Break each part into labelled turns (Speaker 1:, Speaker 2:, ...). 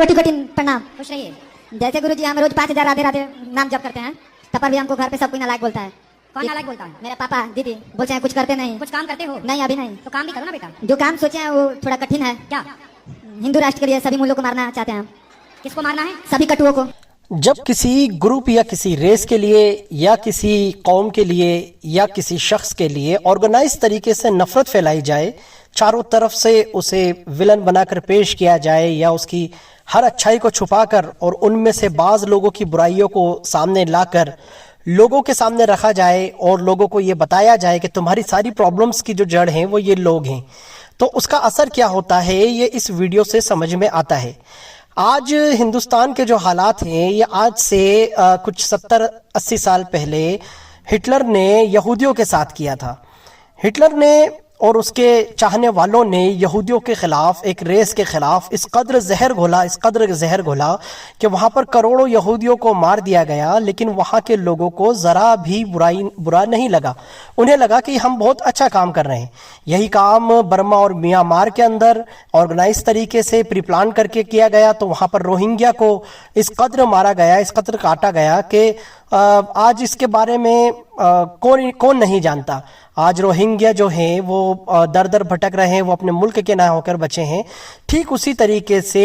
Speaker 1: कोटि कोटि प्रणाम। खुश रहिए। जैसे गुरु जी हम रोज 5000 राधे राधे नाम जप करते हैं, तब पर भी हमको घर पे सब कोई नालायक बोलता है।
Speaker 2: कौन नालायक बोलता है?
Speaker 1: मेरे पापा दीदी बोलते हैं कुछ करते नहीं।
Speaker 2: कुछ काम करते हो?
Speaker 1: नहीं अभी नहीं।
Speaker 2: तो काम भी करो ना बेटा।
Speaker 1: जो काम सोचे हैं वो थोड़ा कठिन है।
Speaker 2: क्या?
Speaker 1: हिंदू राष्ट्र के लिए सभी मूल्यों को मारना चाहते हैं हम।
Speaker 2: किसको मारना है?
Speaker 1: सभी कटुओं को।
Speaker 3: जब किसी ग्रुप या किसी रेस के लिए या किसी कौम के लिए या किसी शख्स के लिए ऑर्गेनाइज तरीके से नफरत फैलाई जाए, चारों तरफ से उसे विलन बनाकर पेश किया जाए या उसकी हर अच्छाई को छुपाकर और उनमें से बाज लोगों की बुराइयों को सामने लाकर लोगों के सामने रखा जाए और लोगों को ये बताया जाए कि तुम्हारी सारी प्रॉब्लम्स की जो जड़ हैं वो ये लोग हैं, तो उसका असर क्या होता है ये इस वीडियो से समझ में आता है। आज हिंदुस्तान के जो हालात हैं ये आज से कुछ 70-80 साल पहले हिटलर ने यहूदियों के साथ किया था। हिटलर ने और उसके चाहने वालों ने यहूदियों के खिलाफ, एक रेस के खिलाफ इस कदर जहर घोला कि वहाँ पर करोड़ों यहूदियों को मार दिया गया, लेकिन वहाँ के लोगों को ज़रा भी बुरा नहीं लगा। उन्हें लगा कि हम बहुत अच्छा काम कर रहे हैं। यही काम बर्मा और म्यांमार के अंदर ऑर्गेनाइज तरीके से प्री प्लान करके किया गया, तो वहाँ पर रोहिंग्या को इस कदर मारा गया, इस कदर काटा गया कि आज इसके बारे में कौन नहीं जानता। आज रोहिंग्या जो हैं वो दर दर भटक रहे हैं, वो अपने मुल्क के ना होकर बचे हैं। ठीक उसी तरीके से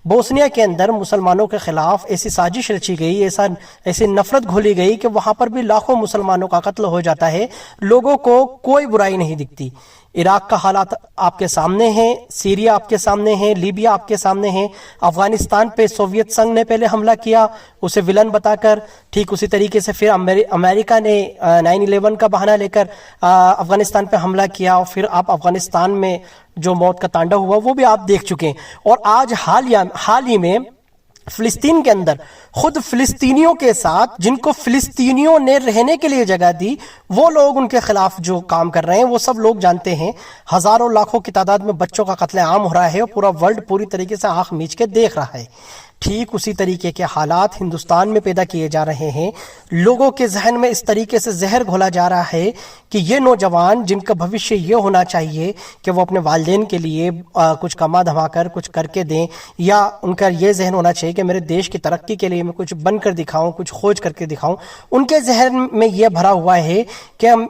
Speaker 3: बोस्निया के अंदर मुसलमानों के खिलाफ ऐसी साजिश रची गई, ऐसी नफरत घोली गई कि वहाँ पर भी लाखों मुसलमानों का कत्ल हो जाता है, लोगों को कोई बुराई नहीं दिखती। इराक का हालात आपके सामने हैं, सीरिया आपके सामने है, लीबिया आपके सामने है। अफगानिस्तान पे सोवियत संघ ने पहले हमला किया उसे विलन बताकर, ठीक उसी तरीके से फिर अमेरिका ने 9/11 का बहाना लेकर अफगानिस्तान पे हमला किया, और फिर आप अफगानिस्तान में जो मौत का तांडव हुआ वो भी आप देख चुके हैं। और आज हाल ही में फिलिस्तीन के अंदर खुद फिलिस्तीनियों के साथ, जिनको फिलिस्तीनियों ने रहने के लिए जगह दी, वो लोग उनके खिलाफ जो काम कर रहे हैं वो सब लोग जानते हैं। हजारों लाखों की तादाद में बच्चों का कत्लेआम हो रहा है और पूरा वर्ल्ड पूरी तरीके से आंख मीच के देख रहा है। ठीक उसी तरीके के हालात हिंदुस्तान में पैदा किए जा रहे हैं। लोगों के जहन में इस तरीके से जहर घोला जा रहा है कि ये नौजवान, जिनका भविष्य ये होना चाहिए कि वो अपने वालिदैन के लिए कुछ कमा धमा कर कुछ करके दें, या उनका ये जहन होना चाहिए कि मेरे देश की तरक्की के लिए मैं कुछ बनकर दिखाऊं, कुछ खोज करके दिखाऊं, उनके जहन में ये भरा हुआ है कि हम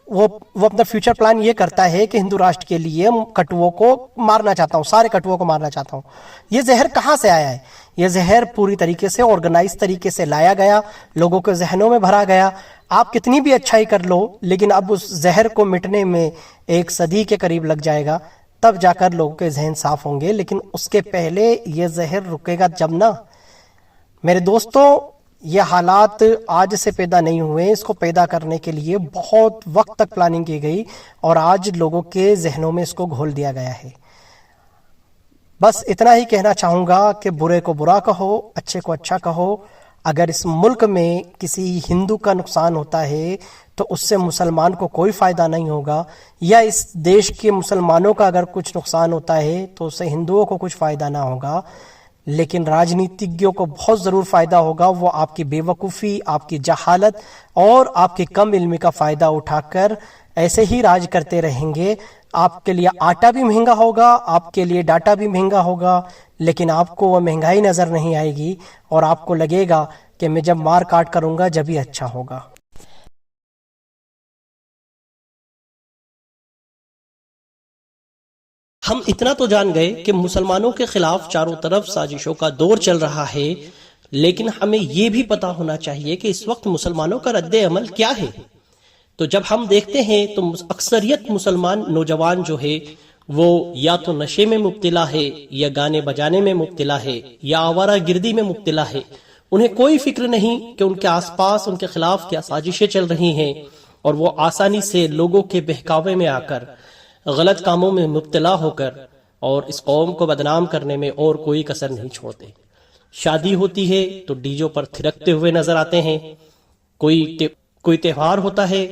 Speaker 3: वो अपना फ्यूचर प्लान ये करता है कि हिंदू राष्ट्र के लिए कटुओं को मारना चाहता हूँ, सारे कटुओं को मारना चाहता हूँ। ये जहर कहाँ से आया है? ये जहर पूरी तरीके से ऑर्गेनाइज तरीके से लाया गया, लोगों के जहनों में भरा गया। आप कितनी भी अच्छाई कर लो, लेकिन अब उस जहर को मिटने में 1 सदी के करीब लग जाएगा, तब जाकर लोगों के जहन साफ होंगे। लेकिन उसके पहले ये जहर रुकेगा जब ना। मेरे दोस्तों, ये हालात आज से पैदा नहीं हुए, इसको पैदा करने के लिए बहुत वक्त तक प्लानिंग की गई और आज लोगों के जहनों में इसको घोल दिया गया है। बस इतना ही कहना चाहूँगा कि बुरे को बुरा कहो, अच्छे को अच्छा कहो। अगर इस मुल्क में किसी हिंदू का नुकसान होता है तो उससे मुसलमान को कोई फ़ायदा नहीं होगा, या इस देश के मुसलमानों का अगर कुछ नुकसान होता है तो उससे हिंदुओं को कुछ फ़ायदा ना होगा, लेकिन राजनीतिज्ञों को बहुत ज़रूर फ़ायदा होगा। वो आपकी बेवकूफ़ी, आपकी जहालत और आपकी कम इल्मी का फ़ायदा उठाकर ऐसे ही राज करते रहेंगे। आपके लिए आटा भी महंगा होगा, आपके लिए डाटा भी महंगा होगा, लेकिन आपको वो महंगाई नज़र नहीं आएगी और आपको लगेगा कि मैं जब मार काट करूँगा जब ही अच्छा होगा। हम इतना तो जान गए कि मुसलमानों के खिलाफ चारों तरफ साजिशों का दौर चल रहा है, लेकिन हमें यह भी पता होना चाहिए कि इस वक्त मुसलमानों का रद्द अमल क्या है। तो जब हम देखते हैं तो अक्सरियत मुसलमान नौजवान जो है वो या तो नशे में मुब्तला है, या गाने बजाने में मुब्तला है, या आवारा गिर्दी में मुब्तला है। उन्हें कोई फिक्र नहीं कि उनके आसपास उनके खिलाफ क्या साजिशें चल रही हैं, और वो आसानी से लोगों के बहकावे में आकर गलत कामों में मुब्तला होकर और इस कौम को बदनाम करने में और कोई कसर नहीं छोड़ते। शादी होती है तो डीजों पर थिरकते हुए नजर आते हैं, कोई त्योहार होता है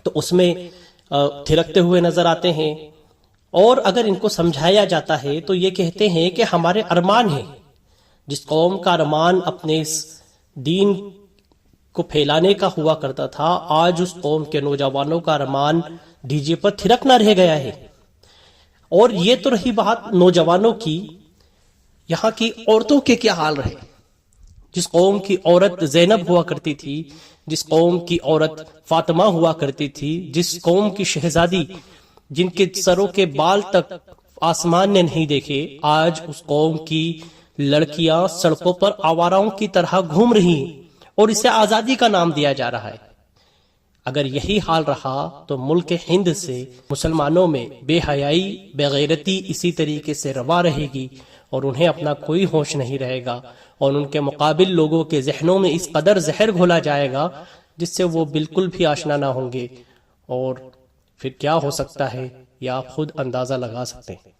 Speaker 3: तो उसमें थिरकते हुए नजर आते हैं, और अगर इनको समझाया जाता है तो ये कहते हैं कि हमारे अरमान हैं। जिस कौम का अरमान अपने इस दीन को फैलाने का हुआ करता था, आज उस कौम के नौजवानों का अरमान डीजे पर थिरकना रह गया है। और ये तो रही बात नौजवानों की, یہاں کی عورتوں کے کیا حال رہے. جس قوم کی عورت زینب ہوا کرتی تھی، جس قوم کی عورت فاطمہ ہوا کرتی تھی، جس قوم کی شہزادی جن کے سروں کے بال تک آسمان نے نہیں دیکھے، آج اس قوم کی لڑکیاں سڑکوں پر آواراؤں کی طرح گھوم رہی ہیں اور اسے آزادی کا نام دیا جا رہا ہے. اگر یہی حال رہا تو ملک ہند سے مسلمانوں میں بے حیائی، بے غیرتی اسی طریقے سے روا رہے گی اور انہیں اپنا کوئی ہوش نہیں رہے گا، اور ان کے مقابل لوگوں کے ذہنوں میں اس قدر زہر گھولا جائے گا جس سے وہ بالکل بھی آشنا نہ ہوں گے. اور پھر کیا ہو سکتا ہے یہ آپ خود اندازہ لگا سکتے ہیں.